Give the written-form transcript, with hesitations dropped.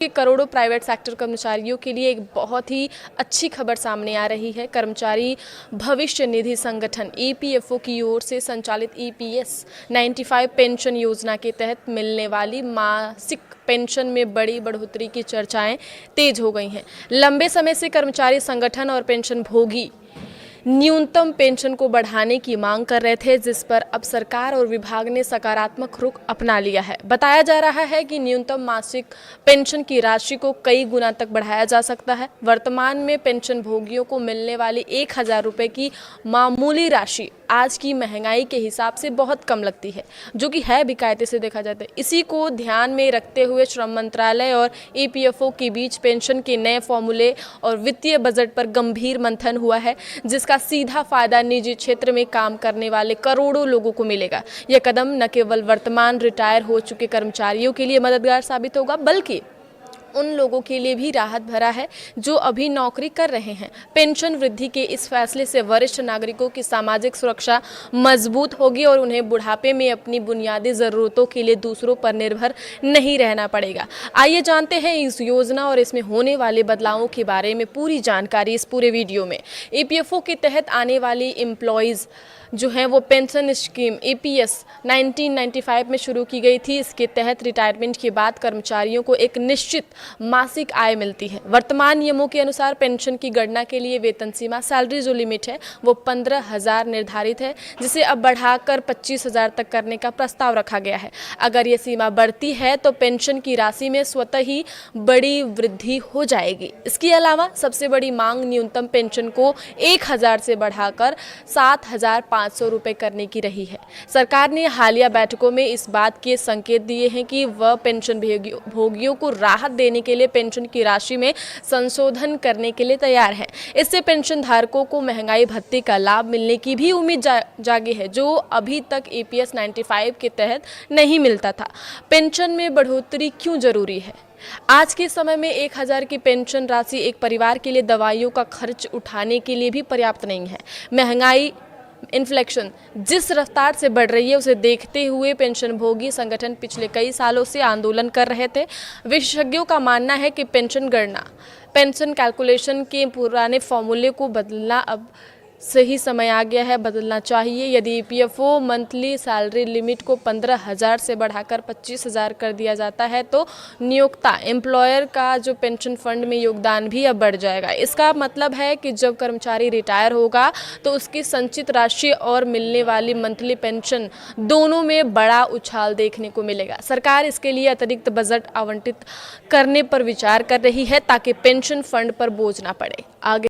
कि करोड़ों private sector कर्मचारियों के लिए एक बहुत ही अच्छी खबर सामने आ रही है। कर्मचारी भविष्य निधि संगठन ईपीएफओ की ओर से संचालित ईपीएस 95 पेंशन योजना के तहत मिलने वाली मासिक पेंशन में बड़ी बढ़ोतरी की चर्चाएं तेज हो गई हैं। लंबे समय से कर्मचारी संगठन और पेंशन भोगी न्यूनतम पेंशन को बढ़ाने की मांग कर रहे थे, जिस पर अब सरकार और विभाग ने सकारात्मक रुख अपना लिया है। बताया जा रहा है कि न्यूनतम मासिक पेंशन की राशि को कई गुना तक बढ़ाया जा सकता है। वर्तमान में पेंशन भोगियों को मिलने वाली 1,000 रुपये की मामूली राशि आज की महंगाई के हिसाब से बहुत कम लगती है, जो कि है भी कायदे से देखा जाता है। इसी को ध्यान में रखते हुए श्रम मंत्रालय और ईपीएफओ के बीच पेंशन के नए फॉर्मूले और वित्तीय बजट पर गंभीर मंथन हुआ है, जिसका सीधा फायदा निजी क्षेत्र में काम करने वाले करोड़ों लोगों को मिलेगा। यह कदम न केवल वर्तमान रिटायर हो चुके कर्मचारियों के लिए मददगार साबित होगा, बल्कि उन लोगों के लिए भी राहत भरा है जो अभी नौकरी कर रहे हैं। पेंशन वृद्धि के इस फैसले से वरिष्ठ नागरिकों की सामाजिक सुरक्षा मजबूत होगी और उन्हें बुढ़ापे में अपनी बुनियादी ज़रूरतों के लिए दूसरों पर निर्भर नहीं रहना पड़ेगा। आइए जानते हैं इस योजना और इसमें होने वाले बदलावों के बारे में पूरी जानकारी इस पूरे वीडियो में। ईपीएफओ के तहत आने वाली एम्प्लॉयज़ जो हैं वो पेंशन स्कीम ईपीएस 1995 में शुरू की गई थी। इसके तहत रिटायरमेंट के बाद कर्मचारियों को एक निश्चित मासिक आय मिलती है। वर्तमान नियमों के अनुसार पेंशन की गणना के लिए वेतन सीमा सैलरी जो लिमिट है वो 15,000 निर्धारित है, जिसे अब बढ़ाकर 25,000 तक करने का प्रस्ताव रखा गया है। अगर ये सीमा बढ़ती है तो पेंशन की राशि में स्वतः ही बड़ी वृद्धि हो जाएगी। इसके अलावा सबसे बड़ी मांग न्यूनतम पेंशन को 1,000 से बढ़ाकर 7,500 रुपये करने की रही है। सरकार ने हालिया बैठकों में इस बात के संकेत दिए हैं कि वह पेंशन भोगियों को राहत देने के लिए पेंशन की राशि में संशोधन करने के लिए तैयार है। इससे पेंशन धारकों को महंगाई भत्ते का लाभ मिलने की भी उम्मीद जागी है, जो अभी तक ईपीएस 95 के तहत नहीं मिलता था। पेंशन में बढ़ोतरी क्यों जरूरी है? आज के समय में 1,000 की पेंशन राशि एक परिवार के लिए दवाइयों का खर्च उठाने के लिए भी पर्याप्त नहीं है। महंगाई इन्फ्लेशन जिस रफ्तार से बढ़ रही है, उसे देखते हुए पेंशन भोगी संगठन पिछले कई सालों से आंदोलन कर रहे थे। विशेषज्ञों का मानना है कि पेंशन गणना, पेंशन कैलकुलेशन के पुराने फॉर्मूले को बदलना अब सही समय आ गया है, बदलना चाहिए। यदि ईपीएफओ मंथली सैलरी लिमिट को 15,000 से बढ़ाकर 25,000 कर दिया जाता है तो नियोक्ता एम्प्लॉयर का जो पेंशन फंड में योगदान भी अब बढ़ जाएगा। इसका मतलब है कि जब कर्मचारी रिटायर होगा तो उसकी संचित राशि और मिलने वाली मंथली पेंशन दोनों में बड़ा उछाल देखने को मिलेगा। सरकार इसके लिए अतिरिक्त बजट आवंटित करने पर विचार कर रही है ताकि पेंशन फंड पर बोझ ना पड़े। आगे